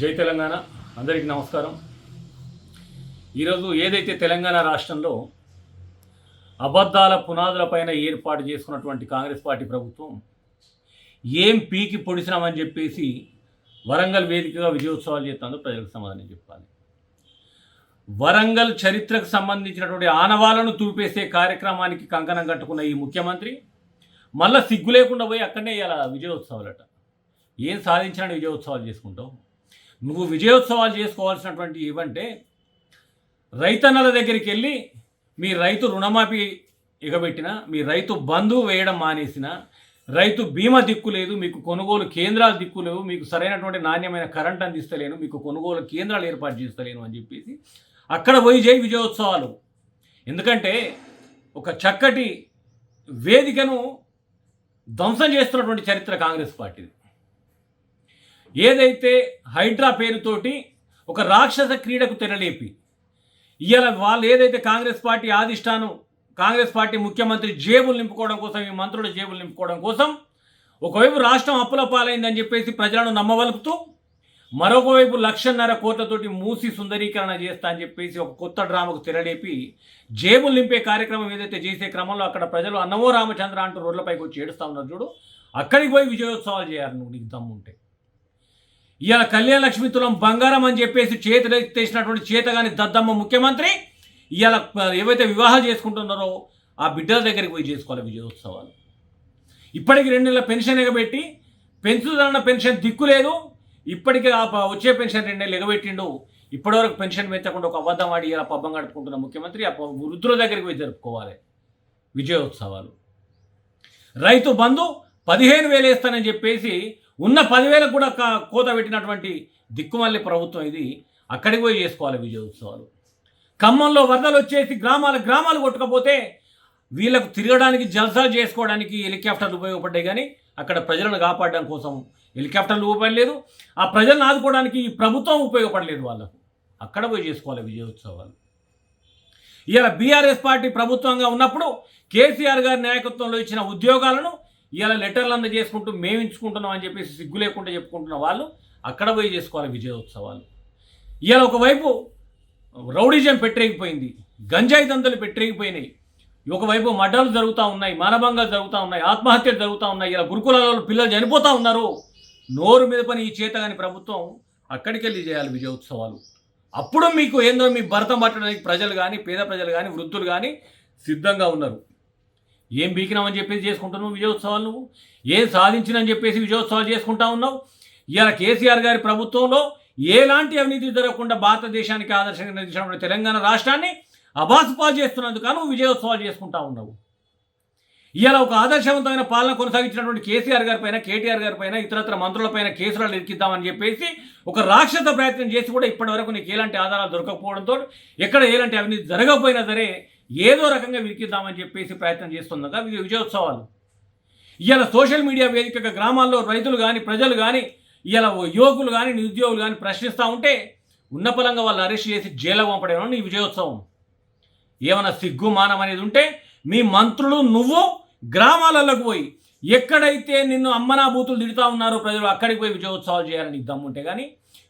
జై తెలంగాణ. అందరికీ నమస్కారం. ఈరోజు ఏదైతే తెలంగాణ రాష్ట్రంలో అబద్ధాల పునాదులపైన ఏర్పాటు చేసుకున్నటువంటి కాంగ్రెస్ పార్టీ ప్రభుత్వం ఏం పీకి పొడిసినామని చెప్పేసి వరంగల్ వేదికగా విజయోత్సవాలు చేస్తుందో ప్రజలకు సమాధానం చెప్పాలి. వరంగల్ చరిత్రకు సంబంధించినటువంటి ఆనవాలను తూపేసే కార్యక్రమానికి కంకణం కట్టుకున్న ఈ ముఖ్యమంత్రి మళ్ళీ సిగ్గు లేకుండా పోయి అక్కడనే ఇలా విజయోత్సవాలట. ఏం సాధించిన విజయోత్సవాలు చేసుకుంటావు? నువ్వు విజయోత్సవాలు చేసుకోవాల్సినటువంటి ఏవంటే రైతన్నల దగ్గరికి వెళ్ళి మీ రైతు రుణమాఫీ ఎగబెట్టిన, మీ రైతు బంధు వేయడం మానేసిన, రైతు బీమా దిక్కు లేదు, మీకు కొనుగోలు కేంద్రాలు దిక్కు లేవు, మీకు సరైనటువంటి నాణ్యమైన కరెంట్ అందిస్తలేను, మీకు కొనుగోలు కేంద్రాలు ఏర్పాటు చేస్తలేను అని చెప్పేసి అక్కడ పోయి చేయి విజయోత్సవాలు. ఎందుకంటే ఒక చక్కటి వేదికను ధ్వంసం చేస్తున్నటువంటి చరిత్ర కాంగ్రెస్ పార్టీది. ఏదైతే హైడ్రా పేరుతోటి ఒక రాక్షస క్రీడకు తెరలేపి ఇవాళ వాళ్ళు ఏదైతే కాంగ్రెస్ పార్టీ ఆదిష్టానం, కాంగ్రెస్ పార్టీ ముఖ్యమంత్రి జేబులు నింపుకోవడం కోసం, ఈ మంత్రుల జేబులు నింపుకోవడం కోసం ఒకవైపు రాష్ట్రం అప్పుల పాలైందని చెప్పేసి ప్రజలను నమ్మవలుపుతూ, మరొక వైపు 1,50,000 కోట్లతోటి మూసి సుందరీకరణ చేస్తా అని చెప్పేసి ఒక కొత్త డ్రామాకు తెరలేపి జేబులు నింపే కార్యక్రమం ఏదైతే చేసే క్రమంలో అక్కడ ప్రజలు అన్నమో రామచంద్ర అంటూ రోడ్లపైకి వచ్చి ఏడుస్తూ ఉన్నారు చూడు. అక్కడికి పోయి విజయోత్సవాలు చేయాలి నువ్వు, నీకు దమ్ముంటే. ఇవాళ కళ్యాణ లక్ష్మి తులం బంగారం అని చెప్పేసి చేతులు తెచ్చినటువంటి చేతగాని దద్దమ్మ ముఖ్యమంత్రి ఇవాళ ఏవైతే వివాహాలు చేసుకుంటున్నారో ఆ బిడ్డల దగ్గరికి పోయి చేసుకోవాలి విజయోత్సవాలు. ఇప్పటికి 2 నెలల పెన్షన్ ఎగబెట్టి పెంచుదన్న పెన్షన్ దిక్కు లేదు. ఇప్పటికీ వచ్చే పెన్షన్ 2 నెలలు ఎగబెట్టిండు. ఇప్పటివరకు పెన్షన్ పెంచకుండా ఒక అబద్ధం ఆడి ఇలా పబ్బం గడుపుకుంటున్న ముఖ్యమంత్రి ఆ వృద్ధుల దగ్గరికి పోయి జరుపుకోవాలి విజయోత్సవాలు. రైతు బంధు 15,000 వేస్తానని చెప్పేసి ఉన్న 10,000 కూడా కోత పెట్టినటువంటి దిక్కుమల్లి ప్రభుత్వం ఇది. అక్కడికి పోయి చేసుకోవాలి విజయోత్సవాలు. ఖమ్మంలో వరదలు వచ్చేసి గ్రామాలు కొట్టుకపోతే వీళ్ళకు తిరగడానికి, జల్సాలు చేసుకోవడానికి హెలికాప్టర్లు ఉపయోగపడ్డాయి, కానీ అక్కడ ప్రజలను కాపాడడం కోసం హెలికాప్టర్లు ఉపయోగపడలేదు. ఆ ప్రజలను ఆదుకోవడానికి ఈ ప్రభుత్వం ఉపయోగపడలేదు వాళ్ళకు. అక్కడ పోయి చేసుకోవాలి విజయోత్సవాలు. ఇవాళ బీఆర్ఎస్ పార్టీ ప్రభుత్వంగా ఉన్నప్పుడు కేసీఆర్ గారి నాయకత్వంలో ఇచ్చిన ఉద్యోగాలను ఇవాళ లెటర్లు అందజేసుకుంటూ మేము ఇచ్చుకుంటున్నాం అని చెప్పేసి సిగ్గు లేకుండా చెప్పుకుంటున్న వాళ్ళు అక్కడ పోయి చేసుకోవాలి విజయోత్సవాలు. ఇవాళ ఒకవైపు రౌడిజం పెట్టరేగిపోయింది, గంజాయి దందలు పెట్టరేగిపోయినాయి, ఒకవైపు మడ్డలు జరుగుతూ ఉన్నాయి, మానభంగాలు జరుగుతూ ఉన్నాయి, ఆత్మహత్యలు జరుగుతూ ఉన్నాయి, ఇలా గురుకులాలలో పిల్లలు చనిపోతూ ఉన్నారు. నోరు మీద పని ఈ చేతగాని ప్రభుత్వం అక్కడికి వెళ్ళి చేయాలి విజయోత్సవాలు. అప్పుడు మీకు ఏందో మీ భరతం పట్టడానికి ప్రజలు కానీ, పేద ప్రజలు కానీ, వృద్ధులు కానీ సిద్ధంగా ఉన్నారు. ఏం బీకినామని చెప్పేసి చేసుకుంటున్నావు విజయోత్సవాలు? నువ్వు ఏం సాధించినని చెప్పేసి విజయోత్సవాలు చేసుకుంటా ఉన్నావు? ఇవాళ కేసీఆర్ గారి ప్రభుత్వంలో ఎలాంటి అవినీతి జరగకుండా భారతదేశానికి ఆదర్శంగా నిలిచినటువంటి తెలంగాణ రాష్ట్రాన్ని అబాసుపాలు చేస్తున్నందుకు నువ్వు విజయోత్సవాలు చేసుకుంటా ఉన్నావు. ఇవాళ ఒక ఆదర్శవంతమైన పాలన కొనసాగించినటువంటి కేసీఆర్ గారి పైన, కేటీఆర్ గారి పైన, ఇతరత్ర మంత్రులపైన కేసులు ఇరికిద్దామని చెప్పేసి ఒక రాక్షస ప్రయత్నం చేసి కూడా ఇప్పటి వరకు నీకు ఎలాంటి ఆధారాలు దొరకకపోవడంతో, ఎక్కడ ఎలాంటి అవినీతి జరగకపోయినా సరే ఏదో రకంగా విరికిద్దామని చెప్పేసి ప్రయత్నం చేస్తుండగా విజయోత్సవాలు. ఇవాళ సోషల్ మీడియా వేదికగా గ్రామాల్లో రైతులు కానీ, ప్రజలు కానీ, ఇవాళ యువకులు కానీ, నిరుద్యోగులు కానీ ప్రశ్నిస్తూ ఉంటే ఉన్నపలంగా వాళ్ళు అరెస్ట్ చేసి జైలు పంపడం నీ విజయోత్సవం. ఏమైనా సిగ్గు మానం అనేది ఉంటే మీ మంత్రులు నువ్వు గ్రామాలలోకి పోయి ఎక్కడైతే నిన్ను అమ్మనాభూతులు తిడుతూ ఉన్నారో ప్రజలు అక్కడికి పోయి విజయోత్సవాలు చేయాలని నీకు దమ్ముంటే కానీ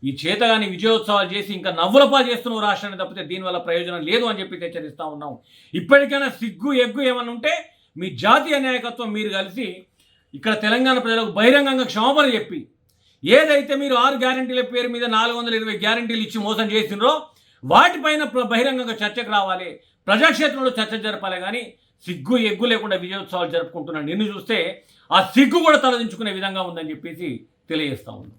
ఈ చేత కానీ విజయోత్సవాలు చేసి ఇంకా నవ్వులపా చేస్తున్నావు రాష్ట్రాన్ని తప్పితే దీనివల్ల ప్రయోజనం లేదు అని చెప్పి హెచ్చరిస్తూ ఉన్నాం. ఇప్పటికైనా సిగ్గు ఎగ్గు ఏమన్నా ఉంటే మీ జాతీయ నాయకత్వం మీరు కలిసి ఇక్కడ తెలంగాణ ప్రజలకు బహిరంగంగా క్షమాపణ చెప్పి ఏదైతే మీరు 6 గ్యారంటీల పేరు మీద 420 గ్యారంటీలు ఇచ్చి మోసం చేసినరో వాటిపైన బహిరంగంగా చర్చకు రావాలి, ప్రజాక్షేత్రంలో చర్చ జరపాలి. కానీ సిగ్గు ఎగ్గు లేకుండా విజయోత్సవాలు జరుపుకుంటున్నాను నిన్ను చూస్తే ఆ సిగ్గు కూడా తలదించుకునే విధంగా ఉందని చెప్పేసి తెలియజేస్తా ఉన్నాం.